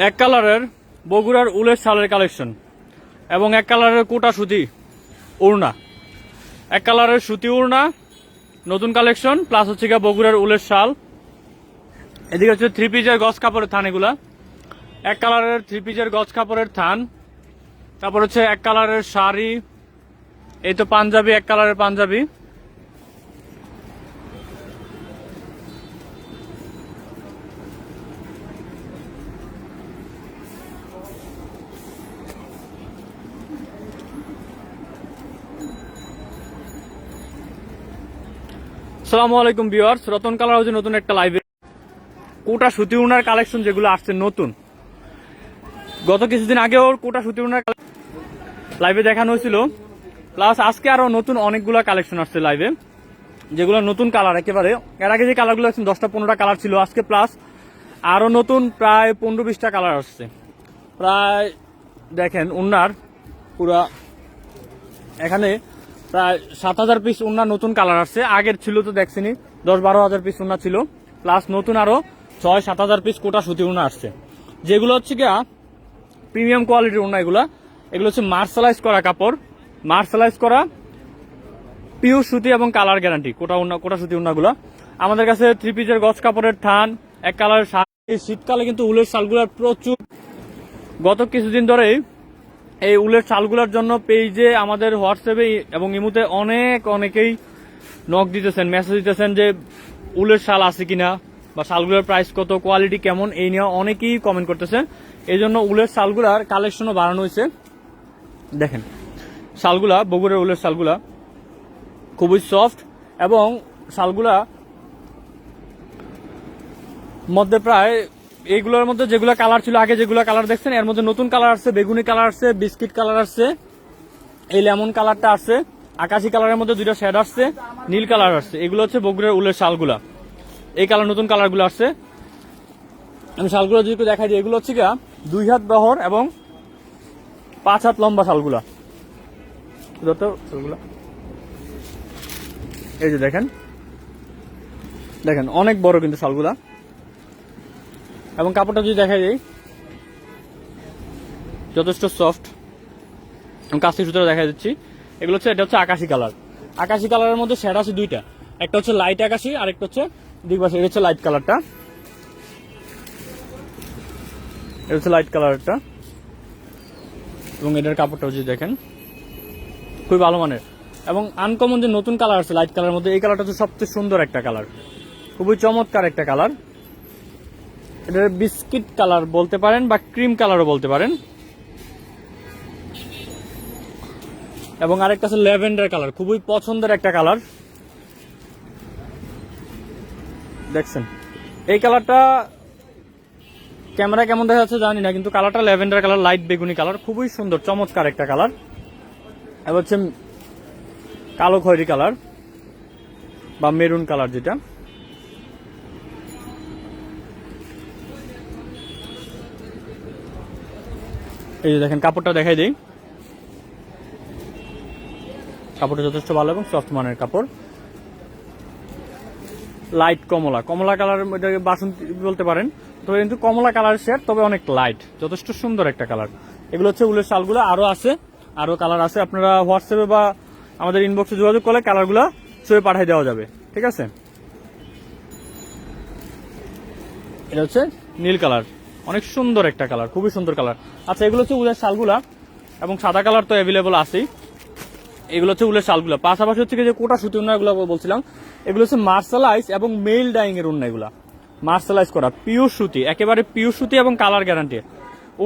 এক কালারের বগুড়ার উলের শালের কালেকশন এবং এক কালারের কোটা সুতি ওড়না, এক কালারের সুতি ওড়না নতুন কালেকশন, প্লাস হচ্ছে গিয়ে বগুড়ার উলের শাল। এদিকে হচ্ছে থ্রি পিসের গজ কাপড়ের থান, এগুলা এক কালারের থ্রি পিসের গজ কাপড়ের থান। তারপর হচ্ছে এক কালারের শাড়ি, এই তো পাঞ্জাবি, এক কালারের পাঞ্জাবি। আসসালামু আলাইকুম ভিউয়ার্স, রতন কালার হাউসে নতুন একটা লাইভে কোটা সুতি উনার কালেকশন যেগুলো আসছে নতুন, গত কিছুদিন আগেও কোটা সুতি উনার লাইভে দেখানো হয়েছিল, প্লাস আজকে আরো নতুন অনেকগুলো কালেকশন আসছে লাইভে, যেগুলো নতুন কালার একেবারে। এর আগে যে কালারগুলো আসছে 10টা-15টা কালার ছিল, আজকে প্লাস আরো নতুন প্রায় 15-20টা কালার আসছে। প্রায় দেখেন উন্নার পুরা এখানে প্রায় 7,000 পিস উন্না নতুন কালার আসছে। আগের ছিল তো দেখছিনি 10-12 হাজার পিস উন্না ছিল, প্লাস নতুন আরো 6-7 হাজার পিস কোটা সুতি উন্না আসছে, যেগুলো হচ্ছে গিয়া প্রিমিয়াম কোয়ালিটির উন্না। এগুলো হচ্ছে মার্শালাইজ করা কাপড়, মার্শালাইজ করা পিওর সুতি এবং কালার গ্যারান্টি কোটা সুতি উন্নাগুলো। আমাদের কাছে থ্রি পিসের গজ কাপড়ের থান, এক কালারের শাল। এই শীতকালে কিন্তু উলের শালগুলার প্রচুর, গত কিছুদিন ধরেই এই উলের শালগুলোর জন্য পেজে আমাদের হোয়াটসঅ্যাপে এবং ইমুতে অনেকেই নক দিতেছেন, মেসেজ দিতেছেন যে উলের শাল আছে কিনা বা শালগুলোর প্রাইস কত, কোয়ালিটি কেমন, এই নিয়ে অনেকেই কমেন্ট করতেছেন। এই জন্য উলের শালগুলার কালেকশনও বাড়ানো হয়েছে। দেখেন শালগুলা, বগুড়ার উলের শালগুলা খুবই সফট এবং শালগুলা মধ্যে প্রায় এইগুলোর মধ্যে যেগুলো কালার ছিল আগে, যেগুলো কালার দেখছেন, এর মধ্যে নতুন কালার আসছে, বেগুনি কালার আসছে, বিস্কিট কালার আসছে, এই লেমন কালারটা আসছে, আকাশি কালারের মধ্যে 2টা শেড আসছে, নীল কালার আসছে। এগুলো হচ্ছে বগুড়ার উলের শালগুলা, এই কালার নতুন কালারগুলো আসছে। আমি শালগুলো যদি দেখাই দিই, এগুলো হচ্ছে গিয়া 2 হাত বহর এবং 5 হাত লম্বা শালগুলা। শালগুলা এই যে দেখেন অনেক বড় কিন্তু শালগুলা। এবং কাপড়টা যদি দেখাই দিই, যথেষ্ট সফট, কাশি সুতরাং দেখা যাচ্ছি। এগুলো হচ্ছে, এটা হচ্ছে আকাশি কালার। আকাশি কালারের মধ্যে শেড আছে 2টা, একটা হচ্ছে লাইট আকাশি আর একটা হচ্ছে দিগবাসী। এটা হচ্ছে লাইট কালারটা, এটা হচ্ছে লাইট কালারটা। এবং এটার কাপড়টাও যদি দেখেন খুবই ভালো মানের এবং আনকমন যে নতুন কালার আছে লাইট কালারের মধ্যে, এই কালারটা হচ্ছে সবচেয়ে সুন্দর একটা কালার, খুবই চমৎকার একটা কালার। এটা বিস্কিট কালার বলতে পারেন বা ক্রিম কালারও বলতে পারেন। এবং আরেকটা আছে ল্যাভেন্ডার কালার, খুবই পছন্দের একটা কালার। দেখছেন এই কালারটা ক্যামেরা কেমন দেখা যাচ্ছে জানি না, কিন্তু কালারটা ল্যাভেন্ডার কালার, লাইট বেগুনি কালার, খুবই সুন্দর চমৎকার একটা কালার। এবার হচ্ছে কালো খয়েরি কালার বা মেরুন কালার, যেটা এই যে দেখেন কাপড়টা দেখাই দিই। কাপড়টা যথেষ্ট ভালো এবং সফট মানের কাপড়। লাইট কমলা কালার, এটাকে বাসন্তী বলতে পারেন, তবে কিন্তু কমলা কালার শেড, তবে অনেক লাইট, যথেষ্ট সুন্দর একটা কালার। এগুলো হচ্ছে উলের শালগুলো, আরো আছে, আরো কালার আছে। আপনারা হোয়াটসঅ্যাপে বা আমাদের ইনবক্সে যোগাযোগ করলে কালারগুলো ছবি পাঠিয়ে দেওয়া যাবে, ঠিক আছে। এটা হচ্ছে নীল কালার, অনেক সুন্দর একটা কালার, খুবই সুন্দর কালার। আচ্ছা, এগুলো হচ্ছে উলের শালগুলা এবং সাদা কালার তো অ্যাভেলেবল আছেই। এগুলো হচ্ছে উলের শালগুলা, পাশাপাশি হচ্ছে যে কোটা সুতি উন্নয়গুলো বলছিলাম, এগুলো হচ্ছে মার্শালাইজ এবং মেল ডাইং এর উন্নয়গুলা, মার্শালাইজ করা পিওর সুতি, একেবারে পিওর সুতি এবং কালার গ্যারান্টি।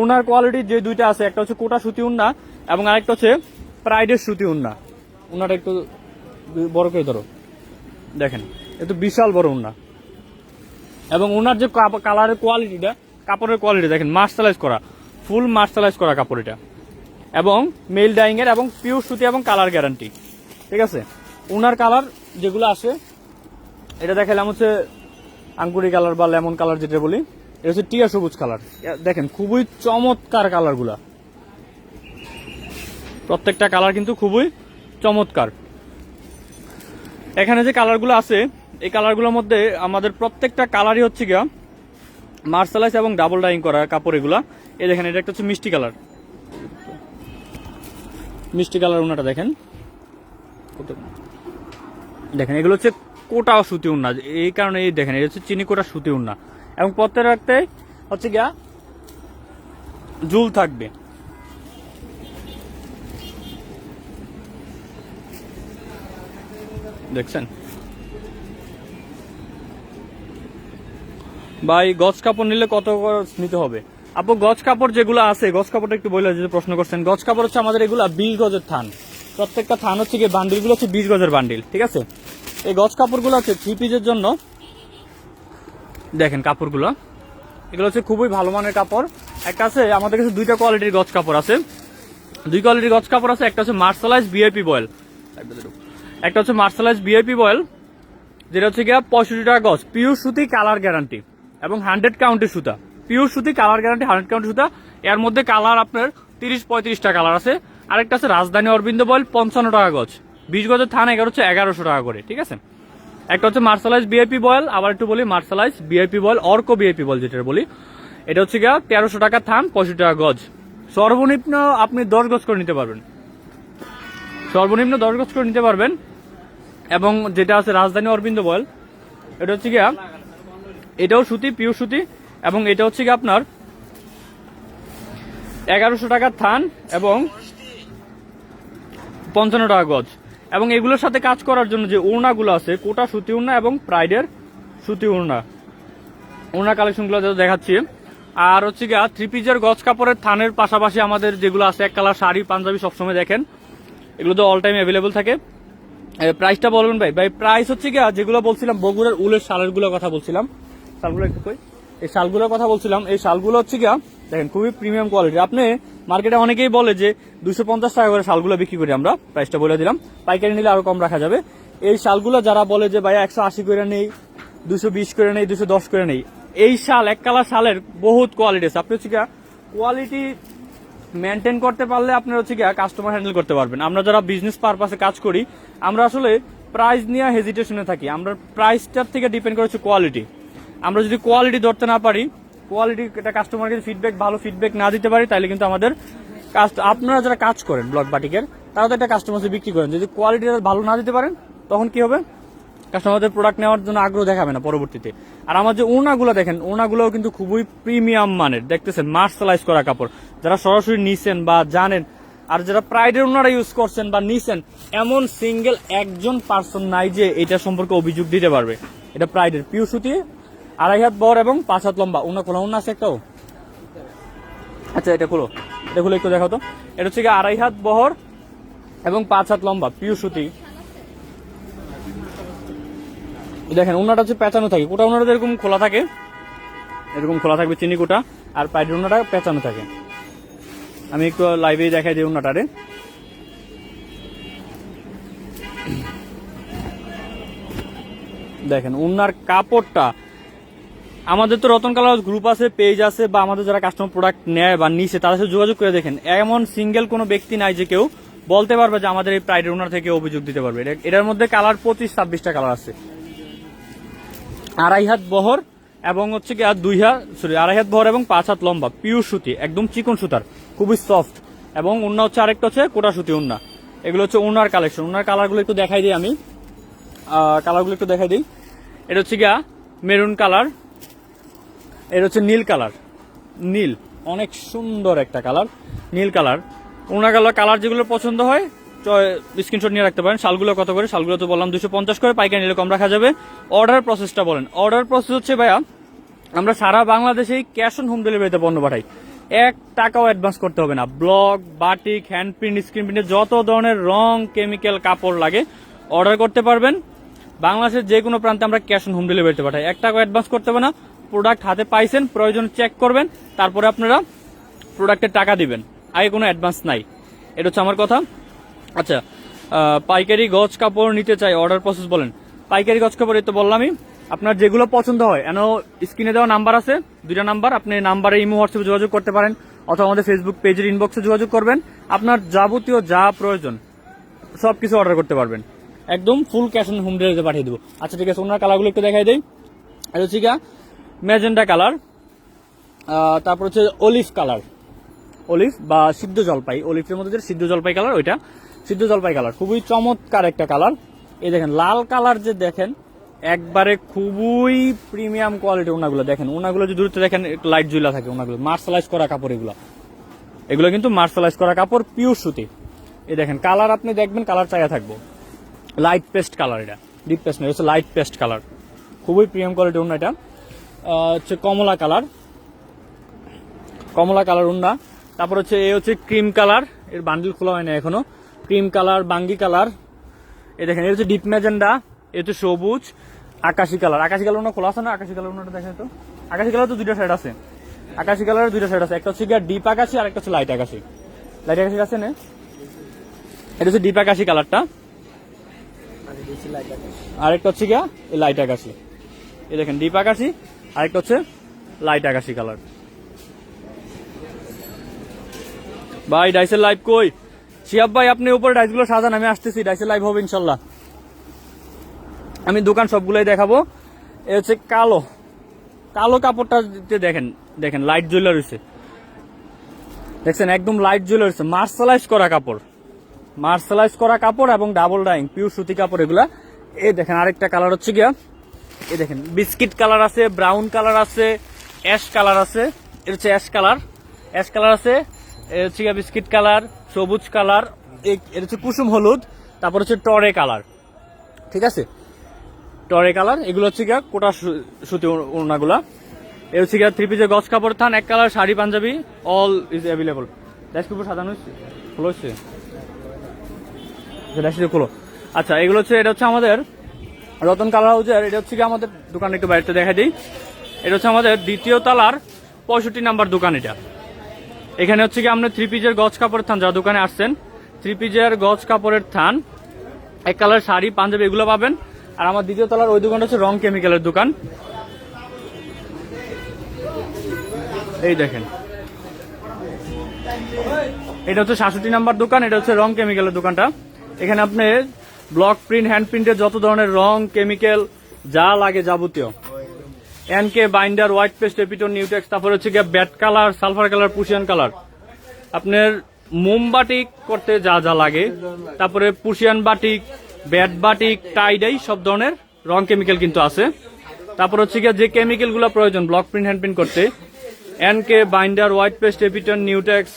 উন্নার কোয়ালিটি যে 2টা আছে, একটা হচ্ছে কোটা সুতি উন্না এবং আরেকটা হচ্ছে প্রাইডের সুতি উন্না। উন্নাটা একটু বড় করে ধরো, দেখেন একটু বিশাল বড় উন্না। এবং উনার যে কালারের কোয়ালিটিটা, কাপড়ের কোয়ালিটি দেখেন, মার্শালাইজ করা, ফুল মার্শালাইজ করা কাপড় এটা, এবং মেল ডাইং এর এবং পিওর সুতি এবং কালার গ্যারান্টি, ঠিক আছে। উনার কালার যেগুলো আসে, এটা দেখালাম হচ্ছে আঙ্গুরি কালার বা লেমন কালার যেটা বলি, এটা হচ্ছে টিয়া সবুজ কালার। দেখেন খুবই চমৎকার কালারগুলা, প্রত্যেকটা কালার কিন্তু খুবই চমৎকার। এখানে যে কালারগুলো আছে, এই কালারগুলোর মধ্যে আমাদের প্রত্যেকটা কালারই হচ্ছে গিয়া মার্শালাইজ এবং ডাবল ডাইং করা কাপড় এগুলা। এই দেখেন এটা একটা হচ্ছে মিষ্টি কালার, মিষ্টি কালার ওনাটা দেখেন, দেখেন এগুলো হচ্ছে কোটা সুতি উন্না, এই কারণে এই দেখেন এটা হচ্ছে চিনি কোটা সুতি উন্না এবং প্রত্যেক রাখতে হচ্ছে গিয়া ঝুল থাকবে। দেখছেন ভাই গজ কাপড় নিলে কত নিতে হবে? আপু গজ কাপড় যেগুলো আছে, গজ কাপড়টা একটু বলে যদি প্রশ্ন করছেন, গজ কাপড় হচ্ছে আমাদের এগুলা 20 গজের থান, প্রত্যেকটা থান হচ্ছে গিয়ে বান্ডিল গুলো হচ্ছে 20 গজের বান্ডিল, ঠিক আছে। এই গজ কাপড়গুলো হচ্ছে 3 পিসের জন্য। দেখেন কাপড়গুলো এগুলো হচ্ছে খুবই ভালো মানের কাপড়। একটা আছে আমাদের কাছে দুইটা কোয়ালিটির গজ কাপড় আছে, দুই কোয়ালিটির গজ কাপড় আছে। একটা হচ্ছে মার্শালাইজ ভিআইপি বয়েল, একটা হচ্ছে মার্শালাইজ ভিআইপি বয়েল, যেটা হচ্ছে গিয়া 65 টাকা গজ, পিওর সুতি, কালার গ্যারান্টি এবং 100 কাউন্টের সুতা, পিওর সুতি, কালার গ্যারান্টি, 100 কাউন্টের সুতা। এর মধ্যে কালার আপনার 30-35টা কালার আছে। আরেকটা আছে রাজধানী অরবিন্দ বয়েল, 55 টাকা গজ, 20 গজের থান 1100 টাকা করে, ঠিক আছে। একটা হচ্ছে মার্শালাইজ ভিআইপি বয়েল, আবার একটু বলি মার্শালাইজ ভিআইপি বয়েল, অর্ক ভিআইপি বয়েল যেটা বলি, এটা হচ্ছে গিয়া 1300 টাকা থান, 65 টাকা গজ। সর্বনিম্ন আপনি 10 গজ করে নিতে পারবেন, সর্বনিম্ন 10 গজ করে নিতে পারবেন। এবং যেটা আছে রাজধানী অরবিন্দ বয়েল, এটা হচ্ছে গিয়া এটাও সুতি, পিওর সুতি, এবং এটা হচ্ছে গিয়া আপনার 1100 টাকার থান এবং 55 টাকা গজ। এবং এগুলোর সাথে কাজ করার জন্য যে ওড়নাগুলো আছে, কোটা সুতি ওড়না এবং প্রাইডের সুতি ওড়না, ওড়না কালেকশনগুলো দেখাচ্ছি। আর হচ্ছে গিয়া 3 পিসের গজ কাপড়ের থানের পাশাপাশি আমাদের যেগুলো আছে, এক কালার শাড়ি, পাঞ্জাবি সবসময় দেখেন, এগুলো তো অল টাইম অ্যাভেলেবল থাকে। প্রাইসটা বলবেন ভাই? ভাই প্রাইস হচ্ছে গিয়া যেগুলো বলছিলাম বগুড়ার উলের শালেরগুলোর কথা বলছিলাম, শালগুলো একটু কই, এই শালগুলোর কথা বলছিলাম, এই শালগুলো হচ্ছে গিয়া দেখেন খুবই প্রিমিয়াম কোয়ালিটি। আপনি মার্কেটে অনেকেই বলে যে 250 টাকা করে শালগুলো বিক্রি করি আমরা, প্রাইসটা বলে দিলাম, পাইকারি নিলে আরো কম রাখা যাবে। এই শালগুলো যারা বলে যে ভাই 180 করে নেই, 220 করে নেই, 210 করে নেই, এই শাল এক কালার শালের বহুত কোয়ালিটি আছে। আপনি হচ্ছে গিয়া কোয়ালিটি মেনটেন করতে পারলে আপনার হচ্ছে গিয়া কাস্টমার হ্যান্ডেল করতে পারবেন। আমরা যারা বিজনেস পারপাসে কাজ করি, আমরা আসলে প্রাইস নিয়ে হেজিটেশনে থাকি, আমরা প্রাইসটার থেকে ডিপেন্ড করেছি কোয়ালিটি। আমরা যদি কোয়ালিটি ধরতে না পারি, কোয়ালিটি এটা কাস্টমারকে ফিডব্যাক, ভালো ফিডব্যাক না দিতে পারি, তাহলে কিন্তু আমাদের আপনারা যারা কাজ করেন ব্লক বাটিকের, তারা তো একটা কাস্টমারকে বিক্রি করেন, যদি কোয়ালিটি ভালো না দিতে পারেন তখন কি হবে? কাস্টমারদের প্রোডাক্ট নেওয়ার জন্য আগ্রহ দেখাবে না পরবর্তীতে। আর আমার যে ওড়নাগুলো দেখেন, ওড়নাগুলোও কিন্তু খুবই প্রিমিয়াম মানের, দেখতেছেন মার্শালাইজ করা কাপড়। যারা সরাসরি নিছেন বা জানেন, আর যারা প্রাইডের ওড়নারা ইউজ করছেন বা নিছেন, এমন সিঙ্গেল একজন পার্সন নাই যে এটা সম্পর্কে অভিযোগ দিতে পারবে। এটা প্রাইডের পিওর সুতি, 2.5 হাত বহর এবং 5 হাত লম্বা। ওনা খোলা ওনা আছে একটাও? আচ্ছা এটা খুলো, এটা খুলে একটু দেখাও তো। এটা হচ্ছে 2.5 হাত বহর এবং 5 হাত লম্বা, পিওর সুতি। দেখেন ওনাটা হচ্ছে পেঁচানো থাকে, কোটা ওনাটা এরকম খোলা থাকে, এরকম খোলা থাকবে চিনি কোটা, আর প্রাইডের ওনাটা পেঁচানো থাকে। আমি একটু লাইভে দেখাই দিই ওনাটারে। দেখেন ওনার কাপড়টা, আমাদের তো রতন কালার গ্রুপ আছে, পেজ আছে, বা আমাদের যারা কাস্টমার প্রোডাক্ট নেয় বা নিছে তাদের সাথে যোগাযোগ করে দেখেন, এমন সিঙ্গেল কোনো ব্যক্তি নাই যে কেউ বলতে পারবে যে আমাদের এই প্রাইডের ওনার থেকে অভিযোগ দিতে পারবে। এটার মধ্যে কালার 25-26টা কালার আছে। 2.5 হাত বহর এবং হচ্ছে কি 2.5 হাত বহর এবং 5 হাত লম্বা, পিওর সুতি, একদম চিকন সুতার, খুবই সফট। এবং ওড়না হচ্ছে আরেকটা হচ্ছে কোটা সুতি ওড়না। এগুলো হচ্ছে ওড়নার কালেকশন। ওড়নার কালারগুলো একটু দেখাই দিই আমি, কালারগুলো একটু দেখাই দিই। এটা হচ্ছে গিয়া মেরুন কালার, এটা হচ্ছে নীল কালার, নীল অনেক সুন্দর একটা কালার, নীল কালার। ওড়না কালার যেগুলো পছন্দ হয় স্ক্রিনশট নিয়ে রাখতে পারেন। শালগুলো কত করে? শালগুলো তো বললাম 250 করে, পাইকারি নিলে কম রাখা যাবে। অর্ডার প্রসেসটা বলেন। অর্ডার প্রসেস হচ্ছে ভাইয়া, আমরা সারা বাংলাদেশেই ক্যাশ অন হোম ডেলিভারিতে পণ্য পাঠাই, 1 টাকাও অ্যাডভান্স করতে হবে না। Block, batik, hand print, screen প্রিন্টের যত ধরনের রং, কেমিক্যাল, কাপড় লাগে অর্ডার করতে পারবেন। বাংলাদেশের যে কোনো প্রান্তে আমরা ক্যাশ অন হোম ডেলিভারিতে পাঠাই, 1 টাকাও অ্যাডভান্স করতে হবে না। প্রোডাক্ট হাতে পাইছেন, প্রয়োজন চেক করবেন, তারপরে আপনারা প্রোডাক্টের টাকা দিবেন, আগে কোনো অ্যাডভান্স নাই। এটা হচ্ছে আমার কথা। আচ্ছা, পাইকারি গজ কাপড় নিতে চাই, অর্ডার প্রসেস বলেন। পাইকারি গজ কাপড় এই তো বললামই, আপনার যেগুলো পছন্দ হয়, এন স্ক্রিনে দেওয়া নাম্বার আছে, 2টা নাম্বার, আপনি নাম্বারে ইমো হোয়াটসঅ্যাপে যোগাযোগ করতে পারেন, অথবা আমাদের ফেসবুক পেজের ইনবক্সে যোগাযোগ করবেন। আপনার যাবতীয় যা প্রয়োজন সবকিছু অর্ডার করতে পারবেন, একদম ফুল ক্যাশ অন হোম ডেলিভারিতে পাঠিয়ে দেবো। আচ্ছা ঠিক আছে, ওনার কালারগুলো একটু দেখাই দেই। এটা হচ্ছে গিয়া ম্যাজেন্ডা কালার, তারপর হচ্ছে অলিভ কালার, অলিভ বা সিদ্ধ জলপাই, অলিভের মধ্যে যে সিদ্ধ জলপাই কালার, ওইটা সিদ্ধ জলপাই কালার, খুবই চমৎকার একটা কালার। এই দেখেন লাল কালার যে দেখেন, একবারে খুবই প্রিমিয়াম কোয়ালিটি ওনাগুলো। দেখেন ওনাগুলো যদি দূরত্বে দেখেন একটু লাইট জুইলা থাকে, ওনাগুলো মার্শালাইজ করা কাপড়, এগুলো কিন্তু মার্শালাইজ করা কাপড়, পিওর সুতি। এই দেখেন কালার আপনি দেখবেন, কালার চাইয়া থাকবো, লাইট পেস্ট কালার, এটা ডিপ পেস্ট নয়, হচ্ছে লাইট পেস্ট কালার, খুবই প্রিমিয়াম কোয়ালিটি ওনা। এটা হচ্ছে কমলা কালার, কমলা কালার ওনা। তারপর হচ্ছে এই হচ্ছে ক্রিম কালার, এর বান্ডিল খোলা হয় না এখনো, ক্রিম কালার, বাঙ্গি কালার। এই দেখেন এটা হচ্ছে ডিপ ম্যাজেন্ডা, এ হচ্ছে সবুজ, আকাশি কালার। আকাশি কালার ওনা খোলা আছে না? আকাশি কালার ওনাটা দেখেন তো, আকাশি কালার তো দুইটা সাইড আছে, আকাশি কালারের দুইটা সাইড আছে, একটা হচ্ছে গিয়ে ডিপ আকাশি আর একটা হচ্ছে লাইট আকাশি। লাইট আকাশি আছে না, এটা হচ্ছে ডিপ আকাশি কালারটা, আরেকটা হচ্ছে গিয়া এই লাইট আকাশি। এই দেখেন ডিপ আকাশি, আরেকটা হচ্ছে লাইট আকাশি কালার। ভাই ডাইসের লাইভ কই? শিহাব ভাই আপনি উপরে ডাইসগুলো সাজান, আমি আসতেছি, ডাইসের লাইভ হবে ইনশাল্লাহ। আমি দোকান সবগুলোই দেখাবো। এ হচ্ছে কালো, কালো কাপড়টা দেখেন, দেখেন লাইট জ্বলে রয়েছে, দেখছেন একদম লাইট জ্বলে রয়েছে, মার্শালাইজ করা কাপড়, মার্শালাইজ করা কাপড় এবং ডাবল ডাইং পিওর সুতি কাপড় এগুলা। এই দেখেন আরেকটা কালার হচ্ছে গিয়া, এই দেখেন বিস্কিট কালার আছে, ব্রাউন কালার আছে, অ্যাশ কালার আছে, এটা হচ্ছে অ্যাশ কালার, অ্যাশ কালার আছে, এটা হচ্ছে গিয়া বিস্কিট কালার, সবুজ কালার, এটা হচ্ছে কুসুম হলুদ, তারপর হচ্ছে টরে কালার, ঠিক আছে টরে কালার। এগুলো হচ্ছে গিয়া কোটা সুতি ওড়নাগুলা। এ হচ্ছে গিয়া থ্রি পিসের গজ কাপড় থান, এক colour sari panjabi, all is available. ড্যাশকে উপর সাজানো হচ্ছে, খোলা হচ্ছে, ড্যাশে খোলো। আচ্ছা এগুলো হচ্ছে, এটা হচ্ছে আমাদের রতন কালার হাউজের, এটা হচ্ছে কি আমাদের দোকান, একটু বাইরে দেখা দিই। এটা হচ্ছে আমাদের দ্বিতীয় তলার 65 নাম্বার দোকান। এটা এখানে হচ্ছে কি আপনার থ্রি পিসের গজ কাপড়ের থান, যারা দোকানে আসছেন থ্রি পিসের গজ কাপড়ের থান, এক কালার শাড়ি পাঞ্জাবি এগুলো পাবেন। আর আমার দ্বিতীয় তলার ওই দোকানটা হচ্ছে রং কেমিক্যালের দোকান। এই দেখেন এটা হচ্ছে 66 নাম্বার দোকান, এটা হচ্ছে রং কেমিক্যালের দোকানটা। এখানে আপনি ব্লক প্রিন্ট, হ্যান্ড প্রিন্টের যত ধরনের রং কেমিক্যাল যা লাগে যাবতীয়, এনকে বাইন্ডার, হোয়াইট পেস্ট, এপিটোন, নিউটেক্স, তারপর হচ্ছে গিয়ে ব্যাট কালার, সালফার কালার, পুশিয়ান কালার, আপনার মোমবাটিক করতে যা যা লাগে, তারপরে পুশিয়ান বাটিক, ব্যাট বাটিক, টাইডাই, সব ধরনের রং কেমিক্যাল কিন্তু আছে। তারপর হচ্ছে গিয়ে যে কেমিক্যাল গুলো প্রয়োজন ব্লক প্রিন্ট, হ্যান্ড প্রিন্ট করতে, এনকে বাইন্ডার, হোয়াইট পেস্ট, এপিটোন, নিউটেক্স।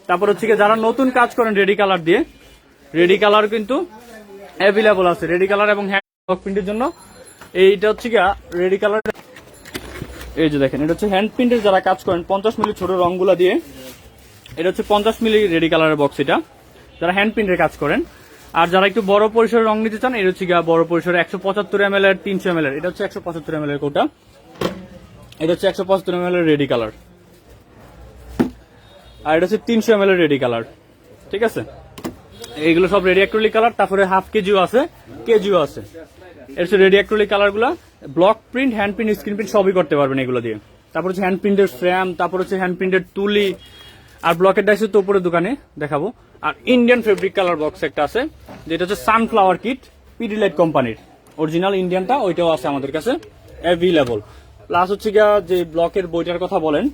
তারপর হচ্ছে গিয়ে যারা নতুন কাজ করেন রেডি কালার দিয়ে, রেডি কালার কিন্তু অ্যাভেলেবল আছে, রেডি কালার এবং হ্যান্ড ব্লক প্রিন্টের জন্য। এইটা হচ্ছে গিয়া রেডি কালার, এই যে দেখেন এটা হচ্ছে হ্যান্ড প্রিন্টের যারা কাজ করেন 50 মিলি ছোট রংগুলা দিয়ে, এটা হচ্ছে 50 মিলি রেডি কালারের বক্স, এটা যারা হ্যান্ড প্রিন্টের কাজ করেন। আর যারা একটু বড় পরিসরের রং নিতে চান, এটা হচ্ছে গিয়া বড় পরিসরে 175 ml এর, 300 ml এর, এটা হচ্ছে 175 ml এর কোটা, এটা হচ্ছে 175 ml এর রেডি কালার, আর এটা হচ্ছে 300 ml এর রেডি কালার, ঠিক আছে। এইগুলো সব রেডি অ্যাক্রিলিক কালার, তারপরে হাফ কেজিও আছে, কেজিও আছে। এটা হচ্ছে রেডি অ্যাক্রিলিক কালার গুলা, block print, hand print, screen print সবই করতে পারবেন এগুলো দিয়ে। তারপর হচ্ছে হ্যান্ড প্রিন্টের ফ্রেম, তারপর হচ্ছে হ্যান্ড প্রিন্টের তুলি, আর ব্লকের ডাইস তো উপরে দোকানে দেখাবো। আর ইন্ডিয়ান ফেব্রিক কালার বক্স একটা আছে, যেটা হচ্ছে সানফ্লাওয়ার কিট, পিডিলাইট কোম্পানির অরিজিনাল ইন্ডিয়ানটা, ওইটাও আছে আমাদের কাছে অ্যাভেলেবল। প্লাস হচ্ছে গিয়া যে ব্লকের বইটার কথা বলেন,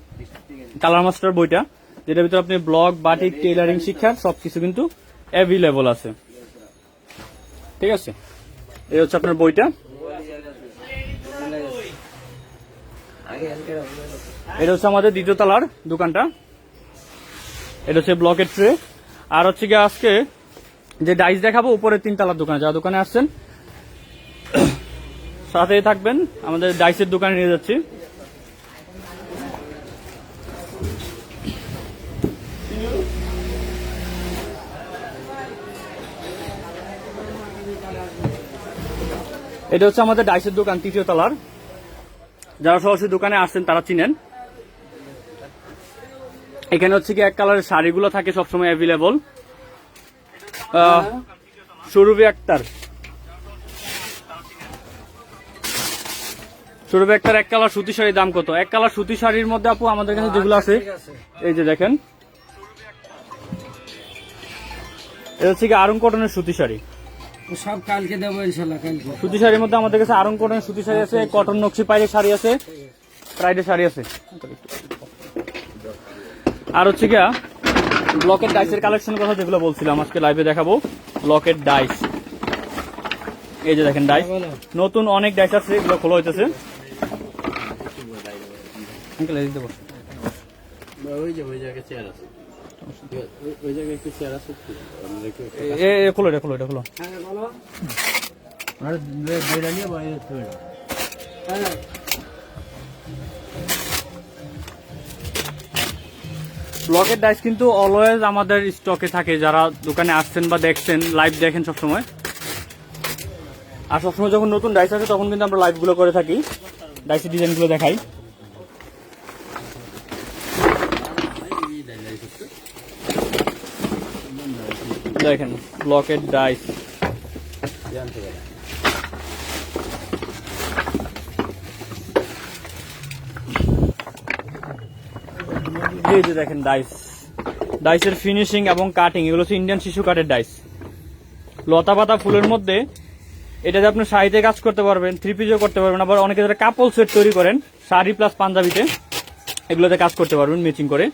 কালার মাস্টার বইটা, যেটার ভিতরে আপনি ব্লক, বাটিক, টেইলারিং শিক্ষার সবকিছু কিন্তু অ্যাভেলেবল আছে, ঠিক আছে। এই হচ্ছে আপনার বইটা, এটা হচ্ছে আমাদের দ্বিতীয় তলার দোকানটা, এটা হচ্ছে ব্লকের ট্রে। আর হচ্ছে গিয়ে আজকে যে ডাইস দেখাবো উপরে 3 তলার দোকানে, যারা দোকানে আসছেন সাথেই থাকবেন, আমাদের ডাইসের দোকানে নিয়ে যাচ্ছি। এটা হচ্ছে আমাদের ডাইসের দোকান 3য় তলার, যারা সরাসরি দোকানে আসছেন তারা চিনেন। এখানে হচ্ছে কি এক কালারের শাড়িগুলো থাকে সবসময় অ্যাভেলেবল। সুরভি আক্তার, সুরভি আক্তার এক কালার সুতি শাড়ির দাম কত? এক কালার সুতি শাড়ির মধ্যে আপু আমাদের কাছে যেগুলো আছে, এই যে দেখেন, এটা হচ্ছে কি আরং কটনের সুতি শাড়ি, সব কালকে দেবো ইনশাল্লাহ। কালকে সুতি শাড়ির মধ্যে আমাদের কাছে আরং কটনের সুতি শাড়ি আছে, কটন নকশি পাইরে শাড়ি আছে, ফ্রাইডে শাড়ি আছে। আর হচ্ছে গিয়া ব্লকের ডাইসের কালেকশন কথা যেগুলো বলছিলাম আজকে লাইভে দেখাবো। ব্লকের ডাইস, এই যে দেখেন ডাইস, নতুন অনেক ডাইস আছে, এগুলো খোলা হইতেছে। খোলো এটা, খোলো এটা, খোলো। ব্লকের ডাইস কিন্তু অলওয়েজ আমাদের স্টকে থাকে, যারা দোকানে আসছেন বা দেখছেন, লাইভ দেখেন সবসময়। আর সবসময় যখন নতুন ডাইস আসে তখন কিন্তু আমরা লাইভগুলো করে থাকি, ডাইসের ডিজাইনগুলো দেখাই। দেখেন ব্লকের ডাইস, এই যে দেখেন ডাইস, ডাইসের ফিনিশিং এবং কাটিং, এগুলো হচ্ছে ইন্ডিয়ান শিশু কাঠের ডাইস। লতা পাতা ফুলের মধ্যে এটাতে আপনি শাড়িতে কাজ করতে পারবেন, থ্রি পিসও করতে পারবেন, আবার অনেকে যারা কাপল সেট তৈরি করেন শাড়ি প্লাস পাঞ্জাবিতে, এগুলোতে কাজ করতে পারবেন ম্যাচিং করে।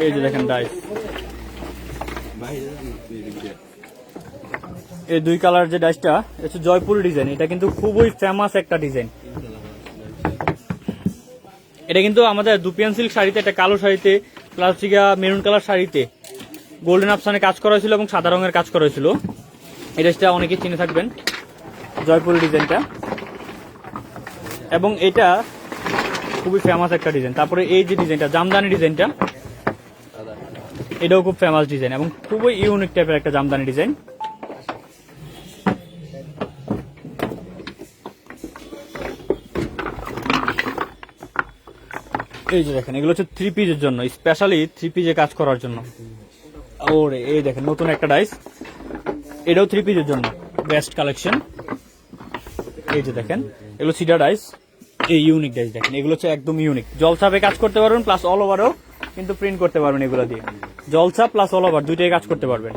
এই যে দেখেন ডাইস, এই দুই কালার যে ডাইসটা হচ্ছে জয়পুর ডিজাইন, এটা কিন্তু খুবই ফেমাস একটা ডিজাইন। এটা কিন্তু আমাদের দুপিয়ান সিল্ক শাড়িতে, একটা কালো শাড়িতে প্লাস মেরুন কালার শাড়িতে গোল্ডেন আফসানে কাজ করা হয়েছিল এবং সাদা রঙের কাজ করা হয়েছিল। এই ড্রেসটা অনেকে চিনে থাকবেন, জয়পুর ডিজাইনটা, এবং এটা খুবই ফেমাস একটা ডিজাইন। তারপরে এই যে ডিজাইনটা জামদানি ডিজাইনটা, এটাও খুব ফেমাস ডিজাইন এবং খুবই ইউনিক টাইপের একটা জামদানি ডিজাইন। এই যে দেখেন এগুলো হচ্ছে থ্রি পিসের জন্য, স্পেশালি থ্রি পিসে কাজ করার জন্য। ওরে এই দেখেন নতুন একটা ডাইস, এটাও থ্রি পিসের জন্য বেস্ট কালেকশন। এই যে দেখেন এগুলো সিডার ডাইস, এই ইউনিক ডাইস দেখেন, এগুলো হচ্ছে একদম ইউনিক। জলছাপে কাজ করতে পারবেন প্লাস অল ওভারও কিন্তু প্রিন্ট করতে পারবেন, এগুলো দিয়ে জলছাপ প্লাস অল ওভার দুইটাই কাজ করতে পারবেন।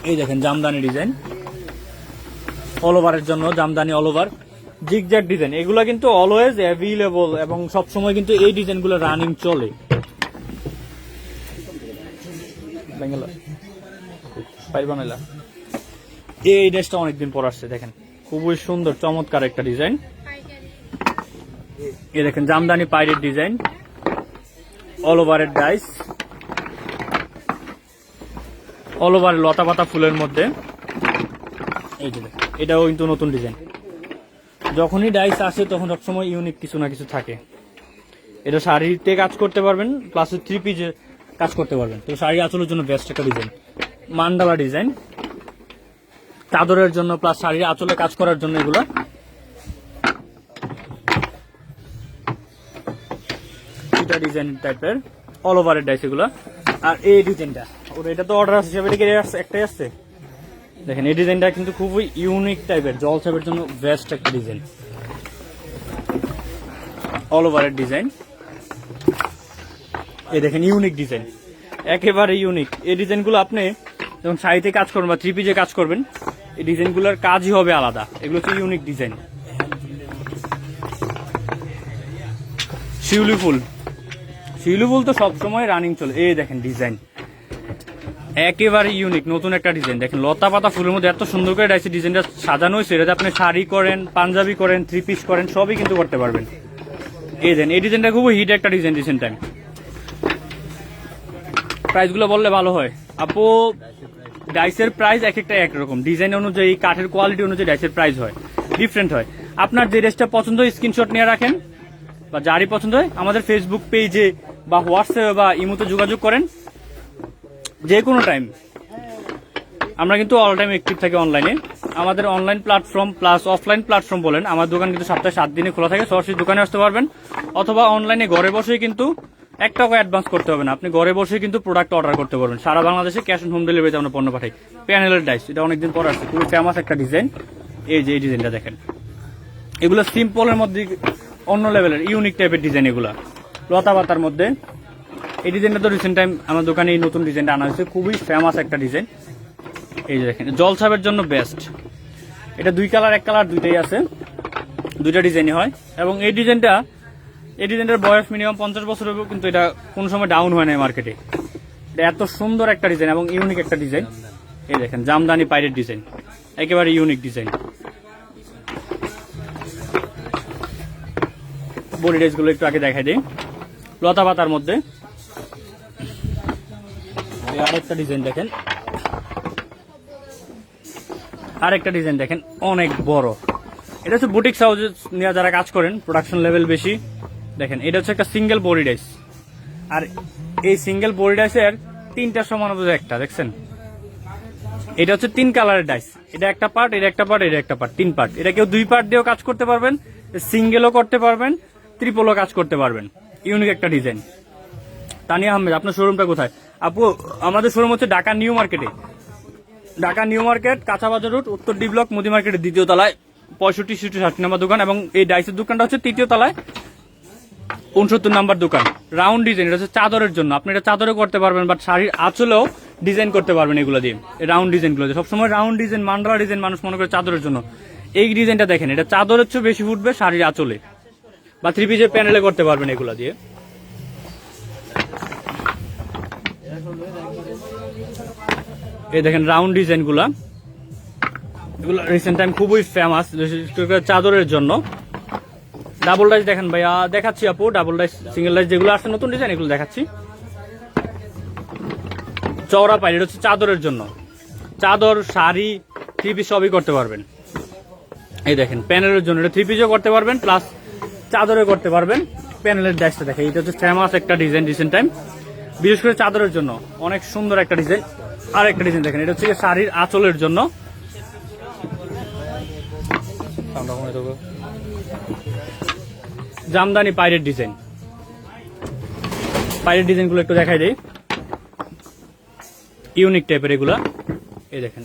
এই দেখেন জামদানি ডিজাইন, অল ওভারের জন্য Jamdani all over zigzag design, এগুলো কিন্তু অলওয়েজ অ্যাভেলেবল এবং সবসময় কিন্তু এই ডিজাইনগুলো রানিং চলে। এই ড্রেসটা অনেকদিন পর আসছে, দেখেন খুবই সুন্দর চমৎকার একটা ডিজাইন। এই দেখেন জামদানি পাইরেট ডিজাইন, অল ওভারের ডাইস, অল ওভার লতা পাতা ফুলের মধ্যে। এই যে দেখেন এটাও কিন্তু নতুন ডিজাইন। যখনই ডাইস আসে তখন সবসময় ইউনিক কিছু না কিছু থাকে। এটা শাড়িতে কাজ করতে পারবেন প্লাস থ্রি পিসে কাজ করতে পারবেন, তো শাড়ি আঁচলের জন্য বেস্ট একটা ডিজাইন। মান্ডালা ডিজাইন চাদরের জন্য প্লাস শাড়ির আঁচলে কাজ করার জন্য, এগুলো এটা ডিজাইন টাইপের অল ওভারের ডাইস এগুলো। আর এই ডিজাইনটা ওর এটা তো অর্ডার হিসেবে একটাই আসছে, দেখেন এই ডিজাইনটা কিন্তু খুবই ইউনিক টাইপের, জলছাপের জন্য বেস্ট একটা ডিজাইন, অল ওভারের ডিজাইন। এই দেখেন ইউনিক ডিজাইন, একেবারে ইউনিক। এই ডিজাইনগুলো আপনি যখন শাড়িতে কাজ করবেন বা থ্রি পিসে কাজ করবেন, এই ডিজাইনগুলোর কাজই হবে আলাদা, এগুলো হচ্ছে ইউনিক ডিজাইন। শিউলি ফুল, শিউলি ফুল তো সবসময় রানিং চলে। এই দেখেন ডিজাইন একেবারে ইউনিক, নতুন একটা ডিজাইন। দেখেন লতা পাতা ফুলের মধ্যে এত সুন্দর করে ডাইসের ডিজাইনটা সাজানো হয়েছে, এটাতে আপনি শাড়ি করেন, পাঞ্জাবি করেন, থ্রি পিস করেন, সবই কিন্তু করতে পারবেন। এই দেন এই ডিজাইনটা খুবই হিট একটা ডিজাইন রিসেন্ট টাইম। প্রাইসগুলো বললে ভালো হয় আপু। ডাইসের প্রাইস এক একটা একরকম, ডিজাইন অনুযায়ী কাঠের কোয়ালিটি অনুযায়ী ডাইসের প্রাইস হয়, ডিফারেন্ট হয়। আপনার যে ড্রেসটা পছন্দ হয় স্ক্রিনশট নিয়ে রাখেন, বা যারই পছন্দ হয় আমাদের ফেসবুক পেজে বা হোয়াটসঅ্যাপে বা ইমোতে যোগাযোগ করেন যে কোনো টাইম। আমরা কিন্তু অল টাইম অ্যাক্টিভ থাকি অনলাইনে। আমাদের online platform plus offline platform বলেন, আমার দোকান কিন্তু সপ্তাহে 7 দিনে খোলা থাকে। সরাসরি দোকানে আসতে পারবেন, অথবা অনলাইনে ঘরে বসেই কিন্তু 1 টাকা অ্যাডভান্স করতে হবে না, আপনি ঘরে বসে কিন্তু প্রোডাক্ট অর্ডার করতে পারবেন। সারা বাংলাদেশে ক্যাশ অন হোম ডেলিভারিতে আমরা পণ্য পাঠাই। প্যানেলের ডাইস, এটা অনেকদিন পর আসছে, খুবই ফেমাস একটা ডিজাইন। এই যে এই ডিজাইনটা দেখেন, এগুলো সিম্পলের মধ্যে অন্য লেভেলের ইউনিক টাইপের ডিজাইন, এগুলা লতা পাতার মধ্যে। এই ডিজাইনটা তো রিসেন্ট টাইম আমার দোকানে এই নতুন ডিজাইনটা আনা হয়েছে, খুবই ফেমাস একটা ডিজাইন। এই যে দেখেন, জলছাপের জন্য বেস্ট। এটা 2 কালার 1 কালার দুইটাই আছে, দুইটা ডিজাইনই হয়। এবং এই ডিজাইনটার বয়স মিনিমাম 50 বছর হবে, কিন্তু এটা কোনো সময় ডাউন হয় না মার্কেটে। এটা এত সুন্দর একটা ডিজাইন এবং ইউনিক একটা ডিজাইন। এই দেখেন, জামদানি পাইরের ডিজাইন, একেবারে ইউনিক ডিজাইন। বডি ড্রেস গুলো একটু আগে দেখাই দিই। লতা পাতার মধ্যে আরেকটা ডিজাইন দেখেন, অনেক বড়। এটা হচ্ছে বুটিক হাউসে নিয়ে যারা কাজ করেন, প্রোডাকশন লেভেল বেশি। দেখেন, এটা হচ্ছে একটা সিঙ্গেল বডি ডাইস, আর এই সিঙ্গেল বডি ডাইসের 3টা সমানত একটা, দেখছেন? এটা হচ্ছে 3 কালারের ডাইস। এটা একটা পার্ট, এটা একটা পার্ট, এটা একটা পার্ট, 3 পার্ট। এটা কেউ 2 পার্ট দিয়েও কাজ করতে পারবেন, সিঙ্গেলও করতে পারবেন, ট্রিপলও কাজ করতে পারবেন। ইউনিক একটা ডিজাইন। তানিয়া আহমেদ, আপনার শোরুমটা কোথায়? আপু, আমাদের শোরুম হচ্ছে ঢাকা নিউ মার্কেটে, ঢাকা নিউ মার্কেট, কাঁচা বাজার রোড, উত্তর ডি ব্লক, মুদি মার্কেটের 2য় তলায় 65-60 নম্বর দোকান। এবং এই ডাইসের দোকানটা হচ্ছে 3য় তলায় 69 নম্বর দোকান। রাউন্ড ডিজাইন, এটা হচ্ছে চাদরের জন্য। আপনি এটা চাদরে করতে পারবেন, বাট শাড়ির আঁচলেও ডিজাইন করতে পারবেন এগুলো দিয়ে। রাউন্ড ডিজাইনগুলো দিয়ে সবসময় রাউন্ড ডিজাইন, মান্ডালা ডিজাইন মানুষ মনে করে চাদরের জন্য। এই ডিজাইনটা দেখেন, এটা চাদরের চেয়ে বেশি ফুটবে শাড়ির আঁচলে, বা 3 পিসের প্যানেলে করতে পারবেন এগুলো দিয়ে। এই দেখেন রাউন্ড ডিজাইনগুলা, এগুলো রিসেন্ট টাইম খুবই ফেমাস চাদরের জন্য। ডাবল ডাইস দেখেন ভাইয়া, দেখাচ্ছি আপু। ডাবল ডাইস, সিঙ্গেল ডাইস যেগুলো আসছে নতুন ডিজাইন, এগুলো দেখাচ্ছি। চওড়া পাইল, এটা হচ্ছে চাদরের জন্য। চাদর, শাড়ি, 3 পিস সবই করতে পারবেন। এই দেখেন, প্যানেলের জন্য এটা 3 পিসও করতে পারবেন, প্লাস চাদরে করতে পারবেন। প্যানেলের ডাইসটা দেখেন, এটা হচ্ছে ফেমাস একটা ডিজাইন রিসেন্ট টাইম, বিশেষ করে চাদরের জন্য অনেক সুন্দর একটা ডিজাইন। আর একটা ডিজাইন দেখেন, এটা হচ্ছে শাড়ির আঁচলের জন্য। জামদানি পাইরের ডিজাইন, পাইরের ডিজাইনগুলো একটু দেখাই দেই, ইউনিক টাইপের এগুলা। এই দেখেন,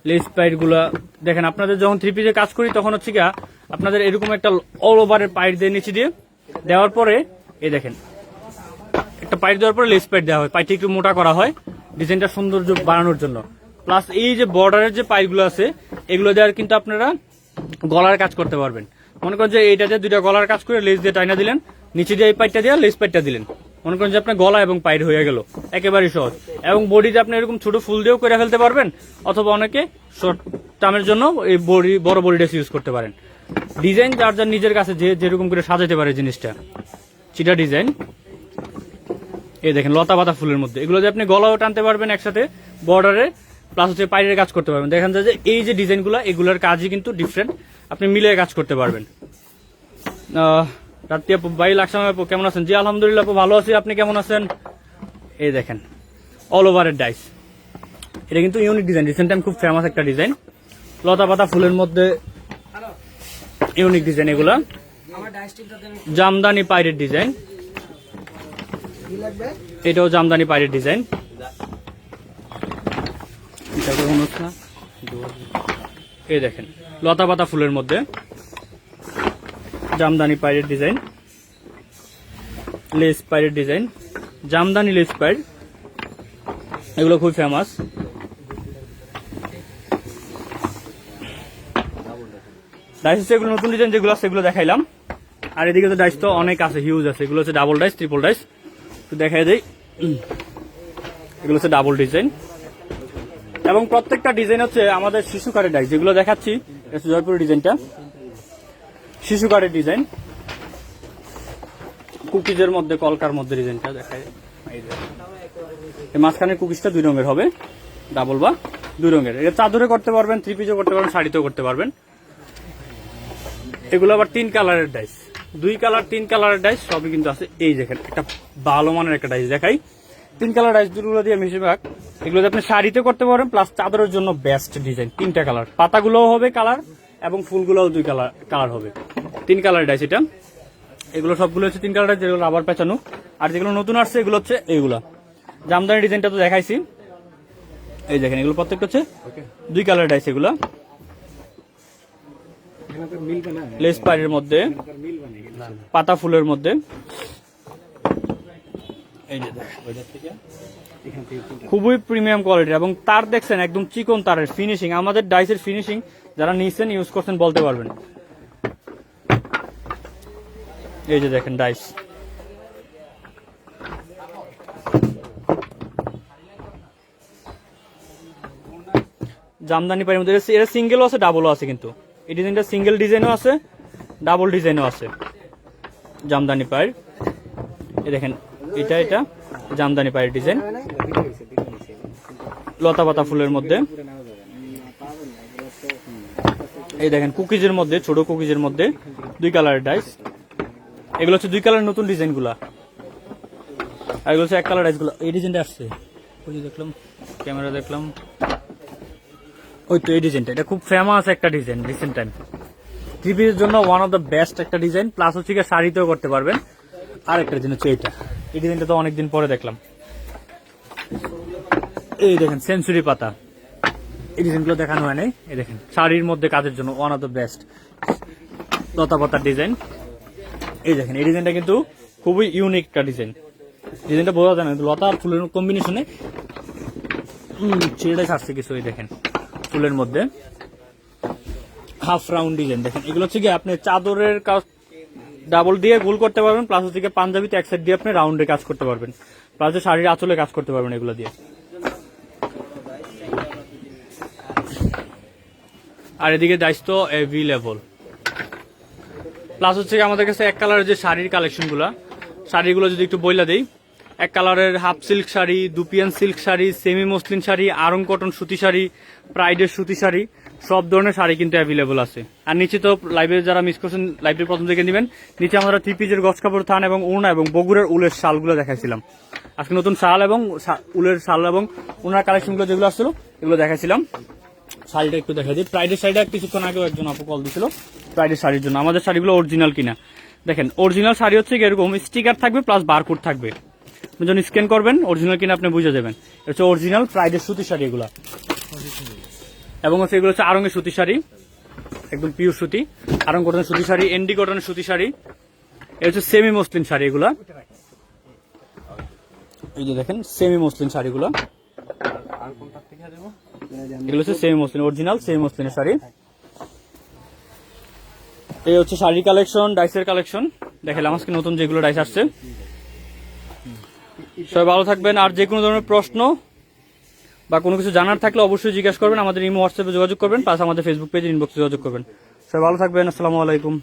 লেস পাইর গুলা দেখেন। আপনাদের যখন 3 পিসে কাজ করি তখন হচ্ছে গিয়া আপনাদের এরকম একটা অল ওভারের পাইর দিয়ে নিচে দিয়ে দেওয়ার পরে, এই দেখেন, একটা পাইর দেওয়ার পরে লেস পাইর দেওয়া হয়, পাইরটা একটু মোটা করা হয় ডিজাইনটা সৌন্দর্য বাড়ানোর জন্য। প্লাস এই যে বর্ডারের যে পাইরগুলো আছে, এগুলো দেওয়ার কিন্তু আপনারা গলার কাজ করতে পারবেন। মনে করেন যে এইটাতে 2টা গলার কাজ করে লেস দিয়ে টাইনা দিলেন, নিচে দিয়ে এই পাইরটা দিয়ে লেস পাইরটা দিলেন, মনে করেন যে আপনার গলা এবং পাইর হয়ে গেল, একেবারেই সহজ। এবং বডিতে আপনি এরকম ছোট ফুল দিয়েও করে ফেলতে পারবেন, অথবা অনেকে শর্ট টার্মের জন্য এই বড় বডি ড্রেস ইউজ করতে পারেন। ডিজাইন যার যার নিজের কাছে যেরকম করে সাজাতে পারে জিনিসটা। চিটা ডিজাইন, এই দেখেন লতা পাতা ফুলের মধ্যে, এগুলো দিয়ে আপনি গলাও টানতে পারবেন একসাথে বর্ডারে, প্লাস হচ্ছে পাইরের কাজ করতে পারবেন। দেখেন যে এই যে ডিজাইনগুলো, এগুলোর কাজই কিন্তু ডিফারেন্ট, আপনি মিলিয়ে কাজ করতে পারবেন। রাত্রি আপু, ভাই লাকসাম আপু কেমন আছেন? জি আলহামদুলিল্লাহ আপু, ভালো আছি, আপনি কেমন আছেন? এই দেখেন, অল ওভারের ডাইস, এটা কিন্তু ইউনিক ডিজাইন, রিসেন্ট টাইম খুব ফেমাস একটা ডিজাইন। লতা পাতা ফুলের মধ্যে ইউনিক ডিজাইন এগুলা। জামদানি পাইরের ডিজাইন, এটাও জামদানি পাইরের ডিজাইন। এই দেখেন, লতা পাতা ফুলের মধ্যে জামদানি পাইরের ডিজাইন, লেস পাইরের ডিজাইন, জামদানি লেস পাইর, এগুলো খুব ফেমাস। ডাইস হচ্ছে এগুলো নতুন ডিজাইন যেগুলো সেগুলো দেখাইলাম। আর এদিকে তো ডাইস তো অনেক আছে, হিউজ আছে। এগুলো হচ্ছে ডাবল ডাইস, ট্রিপল ডাইস, একটু দেখাই দেই। এগুলো হচ্ছে ডাবল ডিজাইন, এবং প্রত্যেকটা ডিজাইন হচ্ছে আমাদের শিশু কাঠের ডাইস। যেগুলো দেখাচ্ছি জয়পুরের ডিজাইনটা শিশু কাঠের ডিজাইন, কুকিজের মধ্যে, কলকার মধ্যে ডিজাইনটা দেখায়। মাঝখানে কুকিজটা 2 রঙের হবে, ডাবল বা 2 রঙের। এটা চাদরে করতে পারবেন, 3 পিসও করতে পারবেন, শাড়িতেও করতে পারবেন। এগুলো আবার 3 কালারের ডাইস, 2 কালার 3 কালারের ডাইস সবই কিন্তু আছে। এই দেখেন, একটা ভালো মানের একটা ডাইস দেখাই। 3 কালার ডাইস দুটো দিয়ে বেশিরভাগ এগুলো আপনি শাড়িতে করতে পারবেন, প্লাস চাদরের জন্য বেস্ট ডিজাইন। 3টা কালার, পাতাগুলোও হবে কালার এবং ফুলগুলোও 2 কালার হবে। 3 কালার ডাইস এটা। এগুলো সবগুলো হচ্ছে 3 কালার, যেগুলো রাবার পেঁচানো। আর যেগুলো নতুন আসছে এগুলো হচ্ছে এইগুলা জামদানি ডিজাইনটা তো দেখাইছি। এই দেখেন, এগুলো প্রত্যেকটা হচ্ছে 2 কালার ডাইস। এগুলা লেস পাইরের মধ্যে পাতা ফুলের মধ্যে। এই যে দেখেন, খুবই প্রিমিয়াম কোয়ালিটির এবং তার দেখছেন একদম চিকন তারের ফিনিশিং। আমাদের ডাইসের ফিনিশিং যারা নিছেন ইউজ করছেন বলতে পারবেন। এই যে দেখেন ডাইস, জামদানি পায়ের মধ্যে এটা সিঙ্গেলও আছে ডাবলও আছে, কিন্তু এই ডিজাইনটা সিঙ্গেল ডিজাইনও আছে ডাবল ডিজাইনও আছে জামদানি পায়ের। এই দেখেন এটা জামদানি পায়ের ডিজাইন, লতা পাতা ফুলের মধ্যে। এই দেখেন কুকিজের মধ্যে, ছোট কুকিজের মধ্যে 2 কালারের ডাইস। এগুলো হচ্ছে 2 কালারের নতুন ডিজাইন গুলা, আর এগুলো হচ্ছে 1 কালার ডাইস গুলো। এই ডিজাইনটা আসছে, ওই যে দেখলাম ক্যামেরা দেখলাম, ওই তো এই ডিজাইনটা, এটা খুব ফেমাস একটা ডিজাইন রিসেন্ট টাইম। 3 পিসের জন্য ওয়ান অফ দ্য বেস্ট একটা ডিজাইন, প্লাস হচ্ছে শাড়িতেও করতে পারবেন। আর একটা ডিজাইন হচ্ছে এইটা, এই ডিজাইনটা তো অনেকদিন পরে দেখলাম। এই দেখেন সেঞ্চুরি পাতা, এই ডিজাইনগুলো দেখানো হয় নাই। এই দেখেন শাড়ির মধ্যে কাজের জন্য ওয়ান অফ দ্য বেস্ট লতা পাতার ডিজাইন। এই দেখেন এই ডিজাইনটা কিন্তু খুবই ইউনিক একটা ডিজাইন, ডিজাইনটা বোঝা যায় না লতা আর ফুলের কম্বিনেশনে ছেড়ে ছাড়ছে কিছু। এই দেখেন ফুলের মধ্যে হাফ রাউন্ড ডিজাইন, দেখেন এগুলো হচ্ছে কি আপনি চাদরের কাজ ডাবল দিয়ে গোল করতে পারবেন, প্লাস হচ্ছে পাঞ্জাবিতে এক সাইড দিয়ে আপনি রাউন্ডে কাজ করতে পারবেন, প্লাস শাড়ির আঁচলে কাজ করতে পারবেন এগুলো দিয়ে। আর এদিকে দায়িত্ব অ্যাভেলেবল, প্লাস হচ্ছে আমাদের কাছে 1 কালারের যে শাড়ির কালেকশন শাড়িগুলো যদি একটু বইলা দেই, 1 কালারের half silk sari, dupion silk sari, semi muslin sari, Aarong cotton সুতি শাড়ি, প্রাইডের সুতি শাড়ি, সব ধরনের শাড়ি কিন্তু অ্যাভেলেবল আছে। আর নিচে তো লাইভে যারা মিস করছেন লাইভে প্রথম থেকে নেবেন, নিচে আমরা 3 পিসের গজ কাপড় থান এবং ওড়না এবং বগুড়ার উলের শালগুলো দেখাইছিলাম। আজকে নতুন শাল এবং উলের শাল এবং ওনার কালেকশনগুলো যেগুলো আসছিল এগুলো দেখাইছিলাম। শাড়িটা একটু দেখা দিই, প্রাইডের শাড়িটা কিছুক্ষণ আগেও একজন আপু কল দিছিল প্রাইডের শাড়ির জন্য। আমাদের শাড়িগুলো অরিজিনাল কিনা দেখেন, অরিজিনাল শাড়ি হচ্ছে এরকম স্টিকার থাকবে প্লাস বারকোড থাকবে, আপনি যখন স্ক্যান করবেন অরিজিনাল কিনা আপনি বুঝে যাবেন। এটা হচ্ছে অরিজিনাল প্রাইডের সুতি শাড়ি এগুলা, এবং হচ্ছে এগুলো হচ্ছে আরঙের সুতি শাড়ি, একদম পিওর সুতি, আরং কটনের সুতি শাড়ি, এনডি কটনের সুতি শাড়ি। এটা হচ্ছে সেমি মসলিন শাড়ি এগুলা, এই যে দেখেন সেমি মসলিন শাড়িগুলো, এগুলো হচ্ছে সেমি মসলিন, অরিজিনাল সেমি মসলিনের শাড়ি। এই হচ্ছে শাড়ি কালেকশন, ডাইসের কালেকশন দেখালাম আজকে নতুন যেগুলো ডাইস আসছে। সবাই ভালো থাকবেন, আর যে কোনো ধরনের প্রশ্ন বা কোনো কিছু জানার থাকলে অবশ্যই জিজ্ঞাসা করবেন, আমাদের ইমো হোয়াটসঅ্যাপে যোগাযোগ করবেন, প্লাস আমাদের ফেসবুক পেজে ইনবক্সে যোগাযোগ করবেন। সবাই ভালো থাকবেন, আসসালামু আলাইকুম।